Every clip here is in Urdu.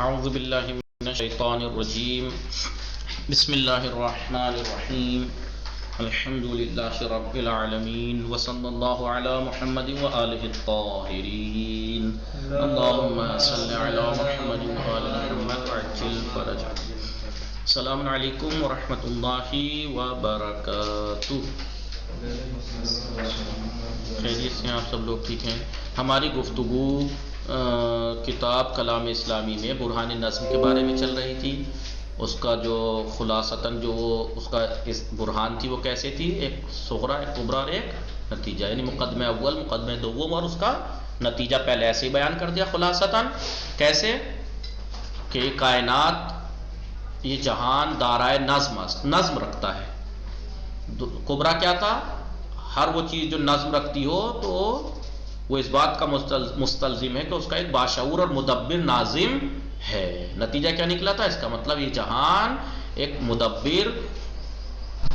اعوذ باللہ من الشیطان الرجیم بسم اللہ الرحمن الرحیم الحمد للہ رب العالمین وصلی اللہ علی محمد وآلہ الطاہرین اللہم صل علی محمد وآل محمد وعجل فرجہ. السلام علیکم ورحمۃ اللہ وبرکاتہ. خیریت سے آپ سب لوگ ٹھیک ہیں؟ ہماری گفتگو کتاب کلام اسلامی میں برہان نظم کے بارے میں چل رہی تھی. اس کا جو خلاصتاً جو اس کا برہان تھی وہ کیسے تھی؟ ایک صغرا، ایک کبرا اور ایک نتیجہ، یعنی مقدمہ اول، مقدمہ دوم اور اس کا نتیجہ پہلے ایسے ہی بیان کر دیا خلاصتاً. کیسے کہ یہ کائنات، یہ جہان دارائے نظم رکھتا ہے. کبرا کیا تھا؟ ہر وہ چیز جو نظم رکھتی ہو تو وہ اس بات کا مستلزم ہے کہ اس کا ایک باشعور اور مدبر ناظم ہے. نتیجہ کیا نکلا تھا؟ اس کا مطلب یہ جہان ایک مدبر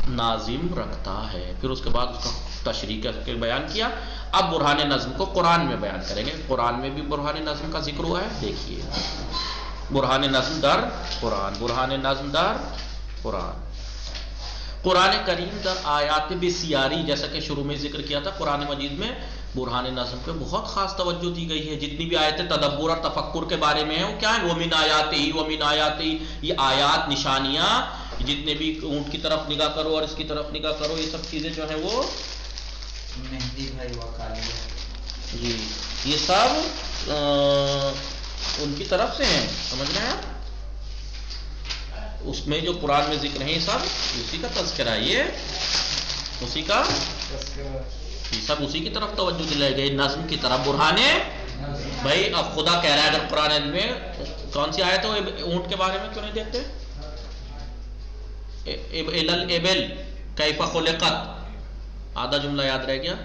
ناظم رکھتا ہے. پھر اس کے بعد اس کا تشریح کر کے بیان کیا. اب برہان نظم کو قرآن میں بیان کریں گے. قرآن میں بھی برہان نظم کا ذکر ہوا ہے. دیکھیے، برہان نظم در قرآن، برہان نظم در قرآن. قرآن کریم در آیات بسیاری، جیسا کہ شروع میں ذکر کیا تھا، قرآن مجید میں برہان نظم پہ بہت خاص توجہ دی گئی ہے. جتنی بھی آیتیں تدبر اور تفکر کے بارے میں ہیں وہ کیا ہیں؟ وَمِنْ آیَاتِهِ وَمِنْ آیَاتِهِ، یہ آیات، نشانیاں، جتنے بھی اونٹ کی طرف نگاہ کرو اور اس کی طرف نگاہ کرو، یہ سب چیزیں جو ہیں وہ مہدی بھائی وکالیہ، جی یہ سب ان کی طرف سے ہیں. سمجھ رہے ہیں آپ؟ اس میں جو قرآن میں ذکر ہیں یہ سب اسی کا تذکرہ ہے، یہ اسی کا، یہ سب اسی کی طرف توجہ دلائی گئی، نظم کی طرف. برہانے بھائی اب خدا کہہ رہا ہے اگر قرآن میں کون سی آیت ہو اونٹ کے بارے میں کیوں نہیں دیکھتے؟ الابل کیف خلقت، آدھا جملہ یاد رہ گیا.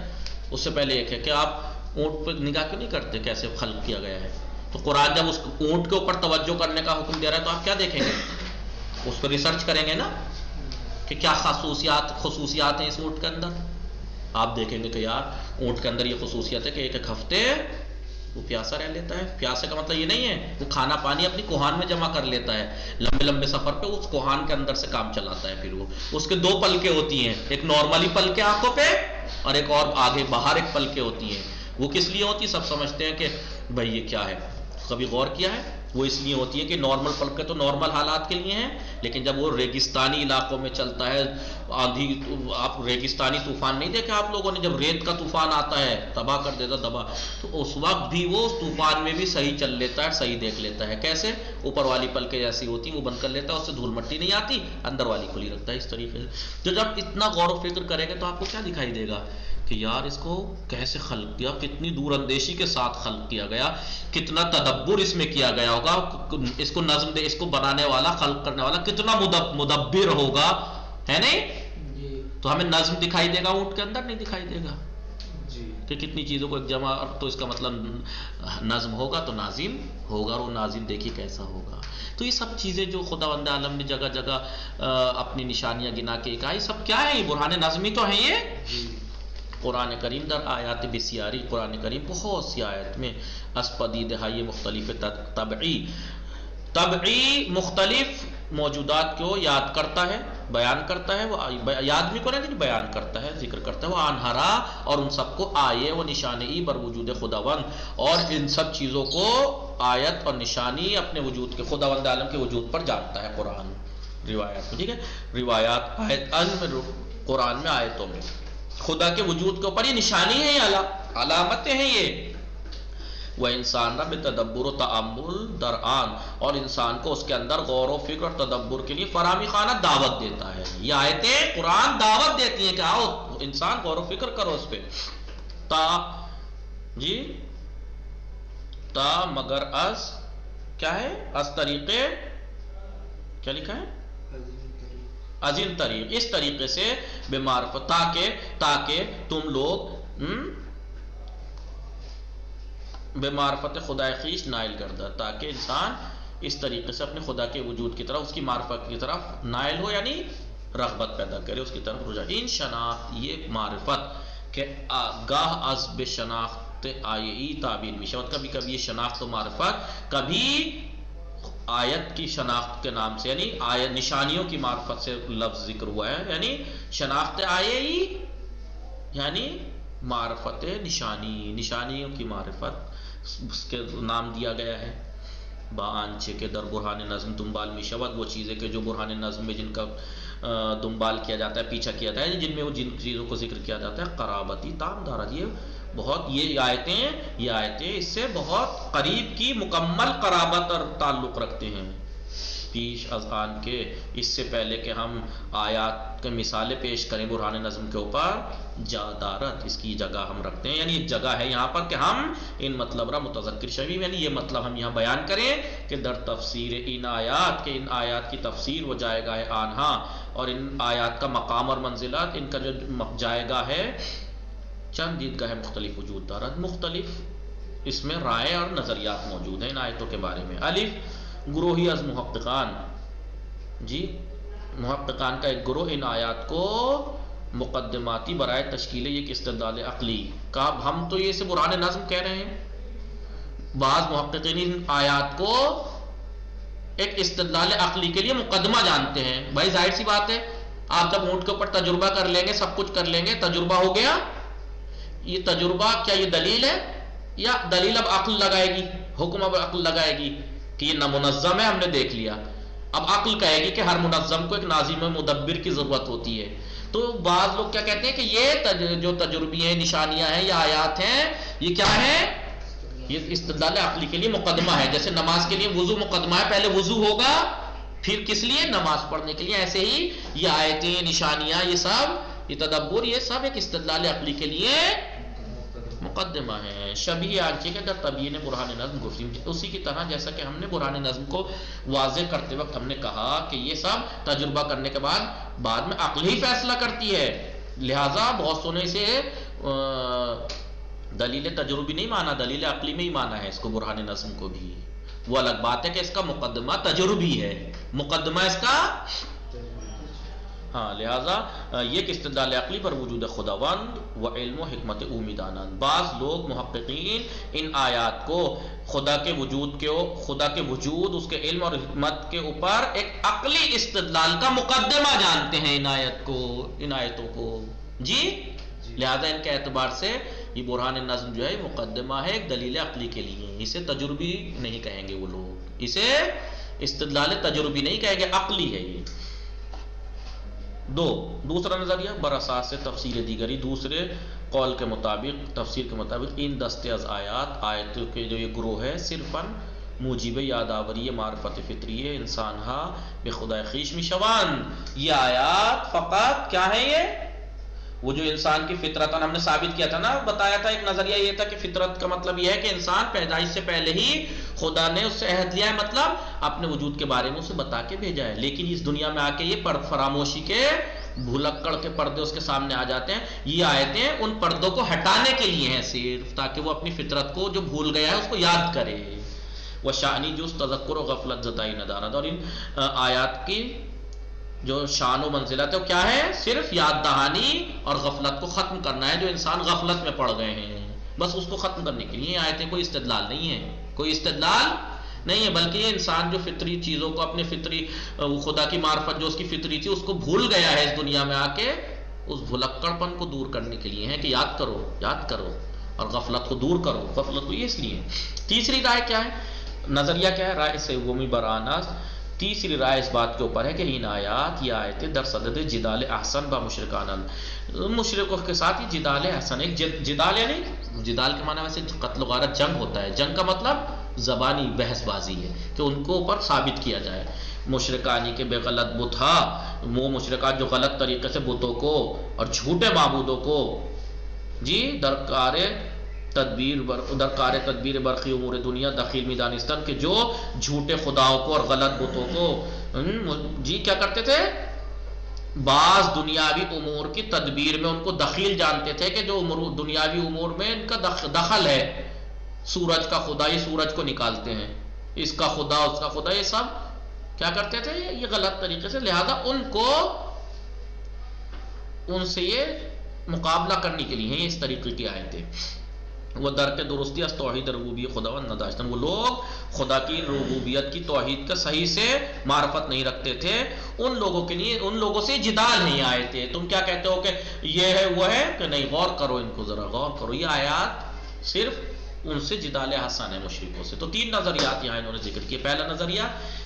اس سے پہلے ایک ہے کہ آپ اونٹ پہ نگاہ کیوں نہیں کرتے کیسے خلق کیا گیا ہے؟ تو قرآن جب اس اونٹ کے اوپر توجہ کرنے کا حکم دے رہا ہے تو آپ کیا دیکھیں گے؟ اس پہ ریسرچ کریں گے نا کہ کیا خصوصیات ہیں اس اونٹ کے اندر. آپ دیکھیں گے کہ یار اونٹ کے اندر یہ خصوصیت ہے کہ ایک ایک ہفتے وہ پیاسا رہ لیتا ہے. پیاسے کا مطلب یہ نہیں ہے وہ کھانا پانی اپنی کوہان میں جمع کر لیتا ہے، لمبے لمبے سفر پہ اس کوہان کے اندر سے کام چلاتا ہے. پھر وہ اس کے دو پلکیں ہوتی ہیں، ایک نارملی پلکیں آنکھوں پہ اور ایک اور آگے باہر ایک پلکیں ہوتی ہیں. وہ کس لیے ہوتی؟ سب سمجھتے ہیں کہ بھائی یہ کیا ہے، کبھی غور کیا ہے؟ وہ اس لیے ہوتی ہے کہ نارمل پلکیں تو نارمل حالات کے لیے ہیں، لیکن جب وہ ریگستانی علاقوں میں چلتا ہے، آندھی، آپ ریگستانی طوفان نہیں دیکھا آپ لوگوں نے؟ جب ریت کا طوفان آتا ہے تباہ کر دیتا دبا، تو اس وقت بھی وہ اس طوفان میں بھی صحیح چل لیتا ہے، صحیح دیکھ لیتا ہے. کیسے؟ اوپر والی پلکیں جیسی ہوتی ہیں وہ بند کر لیتا ہے، اس سے دھول مٹی نہیں آتی، اندر والی کھلی رکھتا ہے. اس طریقے سے تو جب اتنا غور و فکر کریں گے تو آپ کو کیا دکھائی دے گا کہ یار اس کو کیسے خلق کیا، کتنی دور اندیشی کے ساتھ خلق کیا گیا، کتنا تدبر اس میں کیا گیا ہوگا. اس کو نظم دے، اس کو بنانے والا، خلق کرنے والا کتنا مدبر ہوگا، ہے نہیں؟ تو ہمیں نظم دکھائی دے گا، اونٹ کے اندر نہیں دکھائی دے گا کہ کتنی چیزوں کو ایک جمع، تو اس کا مطلب نظم ہوگا تو ناظم ہوگا، اور وہ ناظم دیکھیے کیسا ہوگا. تو یہ سب چیزیں جو خداوند عالم نے جگہ جگہ اپنی نشانیاں گنا کے کہا، یہ سب کیا ہے؟ یہ برہان نظمی تو ہیں. یہ قرآن کریم در آیات بسیاری، قرآن کریم بہت سی آیت میں اسپدی دہائی مختلف طبعی مختلف موجودات کو یاد کرتا ہے، بیان کرتا ہے. وہ یاد بھی کرے نہیں، بیان کرتا ہے، ذکر کرتا ہے. وہ انہرا، اور ان سب کو آئے و نشانی بر وجود خداوند، اور ان سب چیزوں کو آیت اور نشانی اپنے وجود کے، خداوند عالم کے وجود پر جانتا ہے قرآن. روایات ٹھیک ہے، روایات آیت میں، قرآن میں آیتوں میں خدا کے وجود کے اوپر یہ نشانی ہے، علامتیں ہیں یہ. وہ انسان نہ بتدبر و تأمل درآن، اور انسان کو اس کے اندر غور و فکر اور تدبر کے لیے فراہمی خانہ دعوت دیتا ہے. یہ آیتیں قرآن دعوت دیتی ہیں کہ آؤ انسان غور و فکر کرو اس پہ. تا مگر از کیا ہے؟ از طریقے، کیا لکھا ہے؟ عظیم طریق، اس طریقے سے بے معرفت، تاکہ تم لوگ بے معرفت خدا خویش نائل گردہ، تاکہ انسان اس طریقے سے اپنے خدا کے وجود کی طرف، اس کی معرفت کی طرف نائل ہو، یعنی رغبت پیدا کرے، اس کی طرف رجوع. ان شناخت، یہ معرفت کہ گاہ از بے شناخت آئی تعبیر میشود. کبھی کبھی یہ شناخت و معرفت کبھی آیت کی شناخت کے نام سے، یعنی آیت نشانیوں کی معرفت سے لفظ ذکر ہوا ہے، یعنی شناخت آئے ہی یعنی معرفت نشانی، نشانیوں کی معرفت اس کے نام دیا گیا ہے۔ با آنچے کے در برہان نظم دنبال می شود، وہ چیزیں کہ جو برہان نظم میں جن کا دنبال کیا جاتا ہے، پیچھا کیا جاتا ہے، جن میں وہ جن چیزوں کو ذکر کیا جاتا ہے، قرابتی تام دارد، یہ آیتیں اس سے بہت قریب کی مکمل قرابت اور تعلق رکھتے ہیں۔ پیش از آن کے، اس سے پہلے کہ ہم آیات کے مثالیں پیش کریں برہان نظم کے اوپر، جا دارت، اس کی جگہ ہم رکھتے ہیں، یعنی ایک جگہ ہے یہاں پر کہ ہم ان مطلب را متذکر شویم، یعنی یہ مطلب ہم یہاں بیان کریں کہ در تفسیر ان آیات، کہ ان آیات کی تفسیر و جائے گاہ آنہا، اور ان آیات کا مقام اور منزلات، ان کا جو جائے گاہ ہے، چند دیدگاہ مختلف وجود دارد، مختلف اس میں رائے اور نظریات موجود ہیں ان آیتوں کے بارے میں۔ الف گروہی از محققان، جی محققان کا ایک گروہ ان آیات کو مقدماتی برائے تشکیل ایک استدلال عقلی کا، ہم تو یہ سے برہان نظم کہہ رہے ہیں، بعض محققین ان آیات کو ایک استدلال عقلی کے لیے مقدمہ جانتے ہیں۔ بھائی ظاہر سی بات ہے، آپ جب اونٹ کے اوپر تجربہ کر لیں گے، سب کچھ کر لیں گے، تجربہ ہو گیا، یہ تجربہ کیا یہ دلیل ہے، یا دلیل اب عقل لگائے گی، حکم اب عقل لگائے گی کہ یہ نہ منظم ہے، ہم نے دیکھ لیا، اب عقل کہے گی کہ ہر منظم کو ایک ناظم مدبر کی ضرورت ہوتی ہے۔ تو بعض لوگ کیا کہتے ہیں کہ یہ جو تجربی ہیں، نشانیاں ہیں یا آیات ہیں، یہ کیا ہے، یہ استدلال عقلی کے لیے مقدمہ ہے، جیسے نماز کے لیے وضو مقدمہ ہے، پہلے وضو ہوگا پھر کس لیے، نماز پڑھنے کے لیے، ایسے ہی یہ آیتیں، نشانیاں، یہ سب، یہ تدبر، یہ سب ایک استدلال عقلی کے لیے مقدمہ ہے۔ شبیہ آنچے کے در تبیین برہان نظم گفتیم، اسی کی طرح جیسا کہ ہم نے برہان نظم کو واضح کرتے وقت ہم نے کہا کہ یہ سب تجربہ کرنے کے بعد میں عقل ہی فیصلہ کرتی ہے، لہٰذا بہت سونے سے دلیل تجربی نہیں مانا، دلیل عقلی میں ہی مانا ہے اس کو، برہان نظم کو بھی۔ وہ الگ بات ہے کہ اس کا مقدمہ تجربی ہے، مقدمہ اس کا، ہاں، لہذا یہ کہ استدلال عقلی پر وجود خداوند و علم و حکمت اومیدانند، بعض لوگ محققین ان آیات کو خدا کے وجود، اس کے علم اور حکمت کے اوپر ایک عقلی استدلال کا مقدمہ جانتے ہیں ان آیتوں کو، جی، لہذا ان کے اعتبار سے یہ برہان نظم جو ہے مقدمہ ہے ایک دلیل عقلی کے لیے، اسے تجربی نہیں کہیں گے وہ لوگ، اسے استدلال تجربی نہیں کہیں گے، عقلی ہے یہ۔ دوسرا نظریہ براساس سے تفسیر دیگری، دوسرے قول کے مطابق، تفسیر کے مطابق، ان دستے از آیتوں کے جو یہ گروہ ہے، صرفاً موجب یادآوری معرفت فطری ہے، انسان ہا بے خدا خویش می شوان، یہ آیات فقط کیا ہے، یہ وہ جو انسان کی فطرت، ہم نے ثابت کیا تھا نا، بتایا تھا، ایک نظریہ یہ تھا کہ فطرت کا مطلب یہ ہے کہ انسان پیدائش سے پہلے ہی خدا نے اس سے عہد لیا ہے، مطلب اپنے وجود کے بارے میں اسے بتا کے بھیجا ہے، لیکن اس دنیا میں آ کے یہ فراموشی کے بھلکڑ کے پردے اس کے سامنے آ جاتے ہیں۔ یہ آیتیں ان پردوں کو ہٹانے کے لیے ہیں، صرف تاکہ وہ اپنی فطرت کو جو بھول گیا ہے اس کو یاد کرے۔ وہ شانی جز تذکر و غفلت زدائی ندارت، اور ان آیات کی جو شان و منزلت ہے وہ کیا ہے، صرف یاد دہانی اور غفلت کو ختم کرنا ہے، جو انسان غفلت میں پڑ گئے ہیں، بس اس کو ختم کرنے کے لیے یہ آیتیں، کوئی استدلال نہیں ہے، کوئی استدلال نہیں ہے، بلکہ یہ انسان جو فطری چیزوں کو، اپنے فطری خدا کی معرفت جو اس کی فطری تھی اس کو بھول گیا ہے اس دنیا میں آ کے، اس بھلکڑپن کو دور کرنے کے لیے ہے کہ یاد کرو اور غفلت کو دور کرو، غفلت کو یہ اس لیے۔ تیسری رائے کیا ہے، نظریہ کیا ہے، رائے سومی برانس، تیسری رائے اس بات کے اوپر ہے کہ ان آیات، یہ آیتیں در صدد جدال احسن با مشرکانند، مشرکوں کے ساتھ یہ جدال احسن، ایک جدال، یعنی جدال کے معنی ویسے قتل و غارت، جنگ ہوتا ہے، جنگ کا مطلب زبانی بحث بازی ہے کہ ان کو اوپر ثابت کیا جائے، مشرکانی کے بے غلط بت، وہ مشرکات جو غلط طریقے سے بتوں کو اور جھوٹے معبودوں کو، جی، درکار تدبیر برقی امور دنیا دخیل می دانستان، کہ جو جھوٹے خداؤں کو اور غلط بتوں کو، جی، کیا کرتے تھے، بعض دنیاوی امور کی تدبیر میں ان کو دخیل جانتے تھے کہ جو دنیاوی امور میں ان کا دخل ہے، سورج کا خدا، یہ سورج کو نکالتے ہیں، اس کا خدا، اس کا خدا، یہ سب کیا کرتے تھے، یہ غلط طریقے سے، لہذا ان سے یہ مقابلہ کرنے کے لیے ہیں اس طریقے کی آیتیں۔ وہ درک درستی از توحید ربوبیت خداوند نداشتن، وہ لوگ خدا کی ربوبیت کی توحید کا صحیح سے معرفت نہیں رکھتے تھے، ان لوگوں کے لیے ان لوگوں سے جدال نہیں آئے تھے. تم کیا کہتے ہو کہ یہ ہے وہ ہے کہ نہیں، غور کرو، ان کو ذرا غور کرو. یہ آیات صرف ان سے جدال حسن ہے مشرکوں سے. تو تین نظریات یہاں انہوں نے ذکر کیے. پہلا نظریہ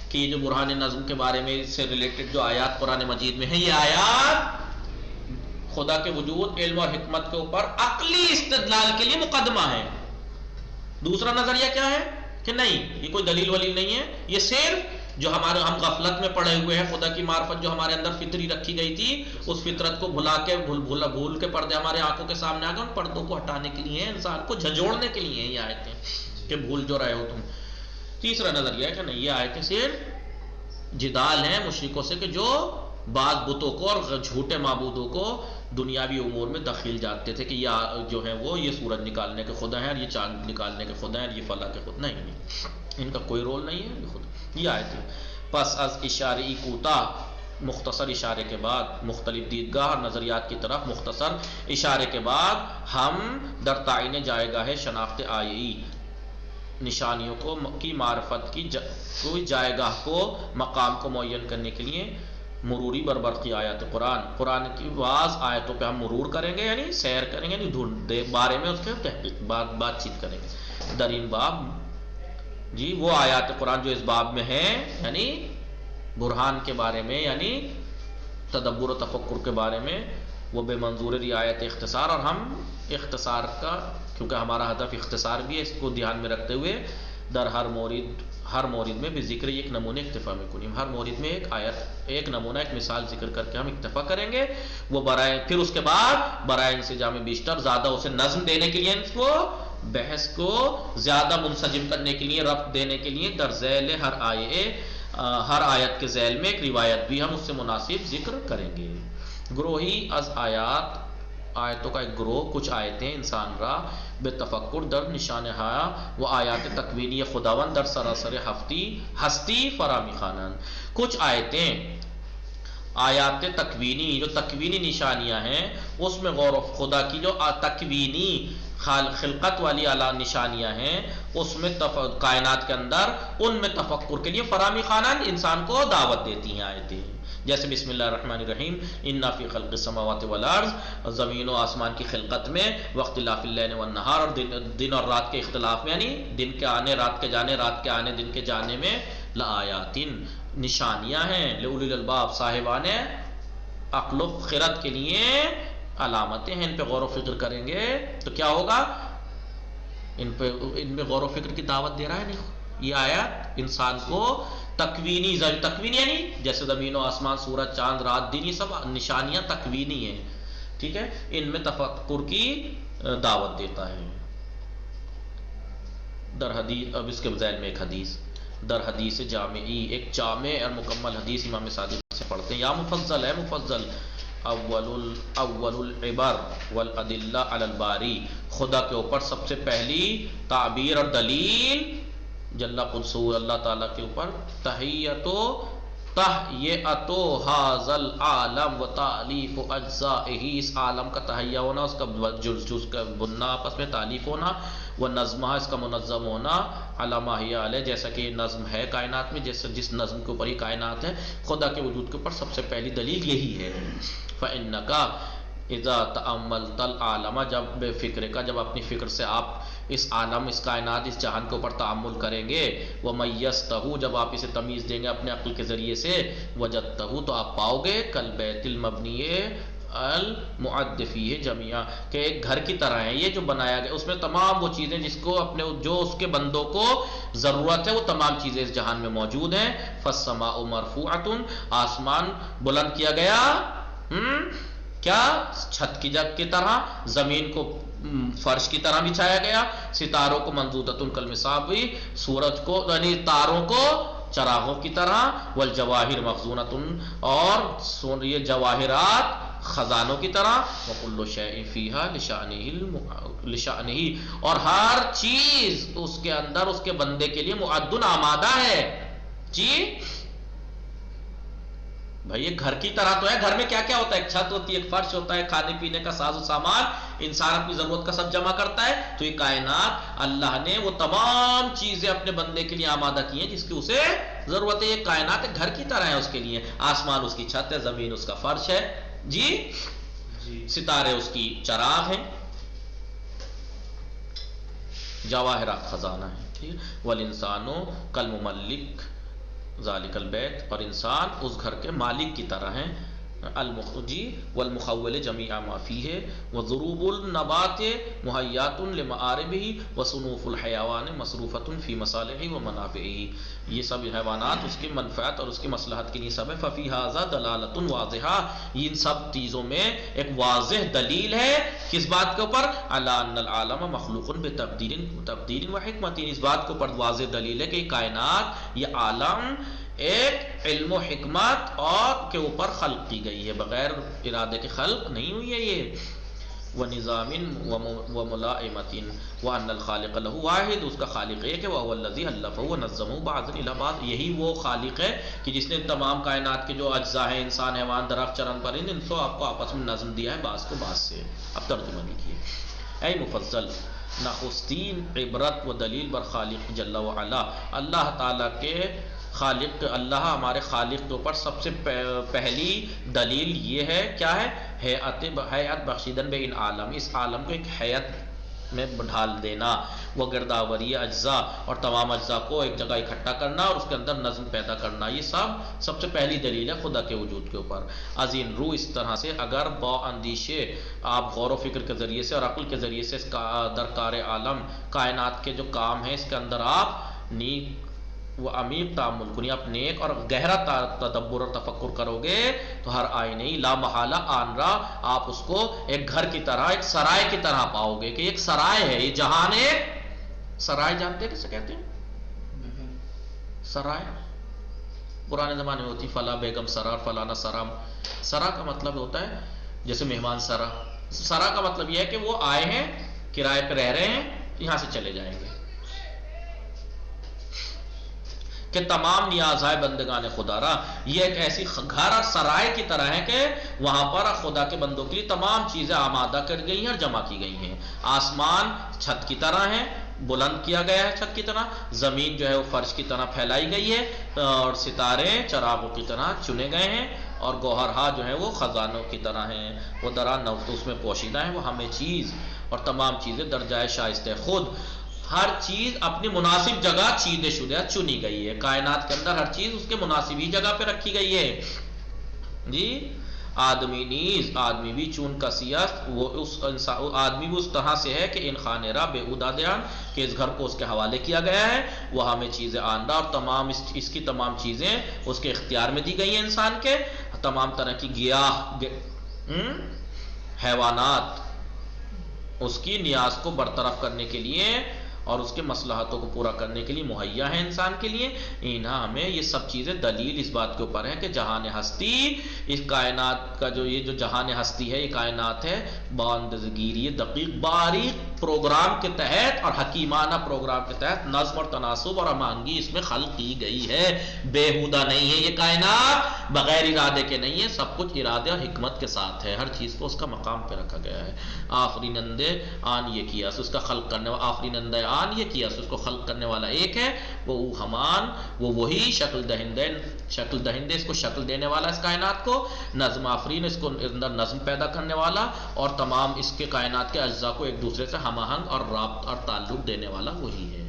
کہ یہ جو برہان نظم کے بارے میں اس سے ریلیٹڈ جو آیات قرآن مجید میں ہیں، یہ آیات خدا کے وجود، علم اور حکمت کے اوپر عقلی استدلال کے لیے مقدمہ ہے. دوسرا نظریہ کیا ہے کہ نہیں، یہ کوئی دلیل ولیل نہیں ہے، یہ صرف جو ہم غفلت میں پڑے ہوئے ہیں، خدا کی معرفت جو ہمارے اندر فطری رکھی گئی تھی، اس فطرت کو بھول کے پردے ہمارے آنکھوں کے سامنے آ گئے، ان پردوں کو ہٹانے کے لیے، انسان کو جھنجھوڑنے کے لیے یہ آیتیں کہ بھول جو رہے ہو تم. تیسرا نظریہ ہے کہ نہیں، یہ آیتیں صرف جدال ہیں مشرکوں سے کہ جو بعض بتوں کو اور جھوٹے معبودوں کو دنیاوی امور میں دخیل جاتے تھے کہ یہ جو ہے وہ یہ سورج نکالنے کے خدا ہیں، اور یہ چاند نکالنے کے خدا ہیں، اور یہ فلاں کے خدا. نہیں، ان کا کوئی رول نہیں ہے، یہ خود یہ آیت ہے. پس از اشارے کوتاہ، مختصر اشارے کے بعد، مختلف دیدگاہ اور نظریات کی طرف مختصر اشارے کے بعد، ہم در تعین جائے گاہ شناخت آئی، نشانیوں کو کی معرفت کی کوئی جائے گاہ کو، مقام کو معین کرنے کے لیے مروری بربرقی آیات قرآن کی بعض آیتوں پہ ہم مرور کریں گے، یعنی سیر کریں گے، یعنی ڈھونڈ بارے میں اس کے تحقیق بات چیت کریں گے. درین باب، جی وہ آیات قرآن جو اس باب میں ہیں، یعنی برہان کے بارے میں، یعنی تدبر و تفکر کے بارے میں، وہ بے منظور رعایت اختصار. اور ہم اختصار کا، کیونکہ ہمارا ہدف اختصار بھی ہے، اس کو دھیان میں رکھتے ہوئے در ہر مورد میں بھی ذکر ایک نمونے اکتفا میں کنیم، ہر مورد میں ایک آیت، ایک نمونہ، ایک مثال ذکر کر کے ہم اکتفا کریں گے. وہ برائے پھر اس کے بعد برائے انسجام بیشتر، زیادہ اسے نظم دینے کے لیے، اس کو بحث کو زیادہ منسجم کرنے کے لیے، ربط دینے کے لیے، در ذیل ہر آیت کے ذیل میں ایک روایت بھی ہم اس سے مناسب ذکر کریں گے. گروہی از آیتوں کا ایک گروہ، کچھ آیتیں انسان را بے تفکر در نشانہ و آیات تکوینی خداوند در سراسر ہستی فرامی خانند. کچھ آیتیں آیات تکوینی، جو تکوینی نشانیاں ہیں، اس میں غور و خدا کی جو تکوینی خلقت والی اعلیٰ نشانیاں ہیں، اس میں کائنات کے اندر ان میں تفکر کے لیے فرامی خانند انسان کو دعوت دیتی ہیں آیتیں. جیسے بسم اللہ الرحمن الرحیم، انا فی خلق السماوات والارض، زمین و آسمان کی خلقت میں، واختلاف اللیل والنہار، اور دن اور رات کے اختلاف میں، یعنی دن کے آنے رات کے جانے، رات کے آنے دن کے جانے میں، لآیات، نشانیاں ہیں، لأولی الالباب، صاحبان عقل و خرد کے لیے علامتیں ہیں. ان پہ غور و فکر کریں گے تو کیا ہوگا، ان میں غور و فکر کی دعوت دے رہا ہے. نہیں، یہ آیات انسان کو تکوینی یعنی جیسے زمین و آسمان، سورج، چاند، رات، دن، یہ سب نشانیاں تکوینی ہیں، ٹھیک ہے، ان میں تفکر کی دعوت دیتا ہے. در حدیث، اب اس کے ذیل میں ایک حدیث، در حدیث جامعی، ایک جامع اور مکمل حدیث امام صادق سے پڑھتے ہیں. یا مفضل ہے، مفضل اول العبر والادلہ علی الباری، خدا کے اوپر سب سے پہلی تعبیر اور دلیل جل قدسہ، اللہ تعالیٰ کے اوپر، تحیت حاضل عالم و تعلیف اجزائہ، اس عالم کا تہیہ ہونا، اس کا جز کا بننا، آپس میں تالیف ہونا، وہ نظمہ، اس کا منظم ہونا، علامہ ہی علیہ، جیسا کہ یہ نظم ہے کائنات میں، جس نظم کے اوپر ہی کائنات ہے، خدا کے وجود کے اوپر سب سے پہلی دلیل یہی ہے. فَإِنَّكَ اذا تأملت العالم، جب بے فکر کا، جب اپنی فکر سے آپ اس عالم، اس کائنات، اس جہان کے اوپر تأمل کریں گے، وَمَيَّزْتَهُ، جب آپ اسے تمیز دیں گے اپنے عقل کے ذریعے سے، وَجَدْتَهُ، تو آپ پاؤ گے کالبیت المبنی المعد فیہ جمیعا، کہ ایک گھر کی طرح ہے یہ جو بنایا گیا، اس میں تمام وہ چیزیں جس کو اپنے جو اس کے بندوں کو ضرورت ہے، وہ تمام چیزیں اس جہان میں موجود ہیں. فالسماء مرفوعۃ، آسمان بلند کیا گیا، کیا، چھت کی طرح، زمین کو فرش کی طرح بچھایا گیا، ستاروں کو منضودۃ کالمصابیح، سورج کو یعنی تاروں کو چراغوں کی طرح، والجواہر مخزونۃ، اور یہ جواہرات خزانوں کی طرح، وکل شیء فیہا لشأنہ، اور ہر چیز اس کے اندر اس کے بندے کے لیے معد آمادہ ہے. جی بھائی، یہ گھر کی طرح تو ہے، گھر میں کیا کیا ہوتا ہے، ایک چھت ہوتی ہے، ایک فرش ہوتا ہے، کھانے پینے کا ساز و سامان، انسان اپنی ضرورت کا سب جمع کرتا ہے، تو یہ کائنات اللہ نے وہ تمام چیزیں اپنے بندے کے لیے آمادہ کی ہیں جس کی اسے ضرورت ہے. یہ کائنات ایک گھر کی طرح ہے اس کے لیے. آسمان اس کی چھت ہے، زمین اس کا فرش ہے، جی ستارے اس کی چراغ ہیں، جواہرات خزانہ ہے. ٹھیک. والانسان کالمملک ذالک البیت، اور انسان اس گھر کے مالک کی طرح ہیں. والمخول جمیع ما فیہ وضروب النبات مہیات لمعاربہ وصنوف الحیوان مصروفۃ فی مصالحہ ومنافعہ. یہ سب حیوانات اس کی منفعت اور اس کی مصلحت کے لیے سب ہے. ففی ھذا دلالۃ واضحہ، ان سب چیزوں میں ایک واضح دلیل ہے کس بات کے اوپر؟ علی ان العالم مخلوق بتقدیر و حکمت. اس بات کے اوپر واضح دلیل ہے کہ یہ کائنات، یہ عالم ایک علم و حکمت اور کے اوپر خلق کی گئی ہے، بغیر ارادے کے خلق نہیں ہوئی ہے یہ. ونظام وملائمۃ وان الخالق له واحد، اس کا خالق ایک ہے، وهو الذي الفه ونظمه بعضا الى بعض. یہی وہ خالق ہے کہ جس نے تمام کائنات کے جو اجزاء ہیں، انسان، حیوان، درخت، چرند، پرند، ان کو آپ کو آپس میں نظم دیا ہے بعض کو بعض سے. اب ترجمہ لکھیے. اے مفضل، نخستین عبرت و دلیل بر خالق جل وعلا، اللہ تعالیٰ کے خالق، اللہ ہمارے خالق کے اوپر سب سے پہلی دلیل یہ ہے، کیا ہے؟ حیات بخشیدن بے ان عالم، اس عالم کو ایک حیات میں ڈھال دینا، وہ گرداوری اجزاء اور تمام اجزاء کو ایک جگہ اکٹھا کرنا اور اس کے اندر نظم پیدا کرنا. یہ سب سے پہلی دلیل ہے خدا کے وجود کے اوپر. عظیم روح اس طرح سے اگر با اندیشے آپ غور و فکر کے ذریعے سے اور عقل کے ذریعے سے اس کا درکار عالم کائنات کے جو کام ہیں اس کے اندر آپ نیک وہ عمیق تعامل کنی، آپ نیک اور گہرا تدبر اور تفکر کرو گے تو ہر آئینہ لا محالہ آن رہا آپ اس کو ایک گھر کی طرح، ایک سرائے کی طرح پاؤ گے کہ ایک سرائے ہے یہ جہان. ایک سرائے جانتے ہیں کسے کہتے ہیں؟ سرائے پرانے زمانے میں ہوتی فلاں بیگم سرا، فلانا سرا. سرا کا مطلب ہوتا ہے جیسے مہمان سرا. سرا کا مطلب یہ ہے کہ وہ آئے ہیں، کرائے پہ رہ رہے ہیں، یہاں سے چلے جائیں گے. کہ تمام نیاز ہے بندگان خدا را، یہ ایک ایسی گھر سرائے کی طرح ہے کہ وہاں پر خدا کے بندوں کے لیے تمام چیزیں آمادہ کر گئی ہیں اور جمع کی گئی ہیں. آسمان چھت کی طرح ہے، بلند کیا گیا ہے چھت کی طرح. زمین جو ہے وہ فرش کی طرح پھیلائی گئی ہے، اور ستارے چراغوں کی طرح چنے گئے ہیں، اور گوہرہا جو ہے وہ خزانوں کی طرح ہیں. وہ درا نوت اس میں پوشیدہ ہیں. وہ ہمیں چیز اور تمام چیزیں درجۂ شائستہ خود، ہر چیز اپنی مناسب جگہ چیدے شدہ چنی گئی ہے. کائنات کے اندر ہر چیز اس کے مناسب ہی جگہ پہ رکھی گئی ہے. جی آدمی نیز، آدمی بھی چون کا سیاست، وہ اس انسان آدمی بھی اس طرح سے ہے کہ ان خانرہ بے اودادیان، کہ اس گھر کو اس کے حوالے کیا گیا ہے. وہ ہمیں چیزیں آندہ اور تمام اس کی تمام چیزیں اس کے اختیار میں دی گئی ہیں. انسان کے تمام طرح کی گیاہ حیوانات اس کی نیاز کو برطرف کرنے کے لیے اور اس کے مصلحتوں کو پورا کرنے کے لیے مہیا ہے انسان کے لیے. انہاں ہمیں یہ سب چیزیں دلیل اس بات کے اوپر ہے کہ جہان ہستی، اس کائنات کا جو یہ جو جہان ہستی ہے، یہ کائنات ہے باندگیری دقیق باریک پروگرام کے تحت اور حکیمانہ پروگرام کے تحت نظم اور تناسب اور امانگی اس میں خلق کی گئی ہے. بےہودہ نہیں ہے یہ کائنات، بغیر ارادے کے نہیں ہے، سب کچھ ارادے اور حکمت کے ساتھ ہے. ہر چیز کو اس کا مقام پہ رکھا گیا ہے. آخری نندے آن یہ کیا اس کا خلق کرنے والا، آخری نندے آن یہ کیا اس کو خلق کرنے والا ایک ہے، وہ ہمان، وہ وہی شکل دہندے اس کو شکل دینے والا اس کائنات کو، نظم آفرین اس کو اندر نظم پیدا کرنے والا، اور تمام اس کے کائنات کے اجزاء کو ایک دوسرے سے ہم آہنگ اور رابط اور تعلق دینے والا وہی ہے.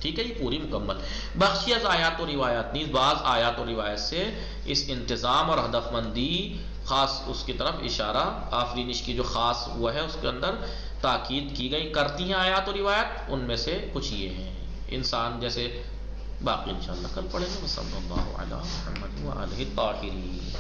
ٹھیک ہے، یہ پوری مکمل. بخشی از آیات و روایات، نیز بعض آیات و روایت سے اس انتظام اور ہدف مندی خاص اس کی طرف اشارہ آفرینش کی جو خاص وہ ہے اس کے اندر تاکید کی گئی کرتی ہیں آیات و روایت. ان میں سے کچھ یہ ہیں انسان جیسے، باقی انشاءاللہ کل پڑھیں گے. صلی اللہ علیہ محمد وآلہ الطاہرین.